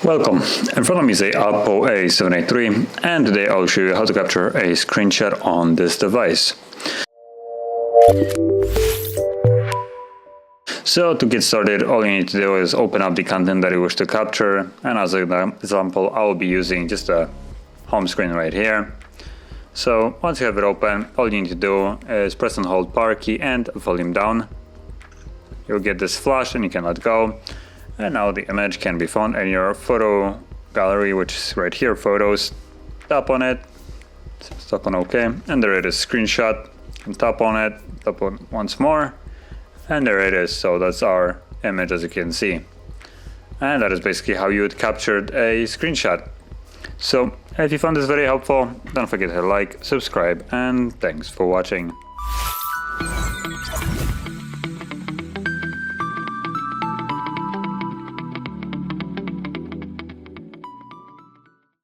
Welcome. In front of me is a OPPO A73, and today I'll show you how to capture a screenshot on this device. So to get started, all you need to do is open up the content that you wish to capture, and as an example I will be using just a home screen right here. So once you have it open, all you need to do is press and hold power key and volume down. You'll get this flash and you can let go. And now the image can be found in your photo gallery, which is right here, photos. Tap on it, tap on OK, and there it is, screenshot. And tap on it, tap on it once more, and there it is. So that's our image, as you can see. And that is basically how you would capture a screenshot. So if you found this very helpful, don't forget to like, subscribe, and thanks for watching.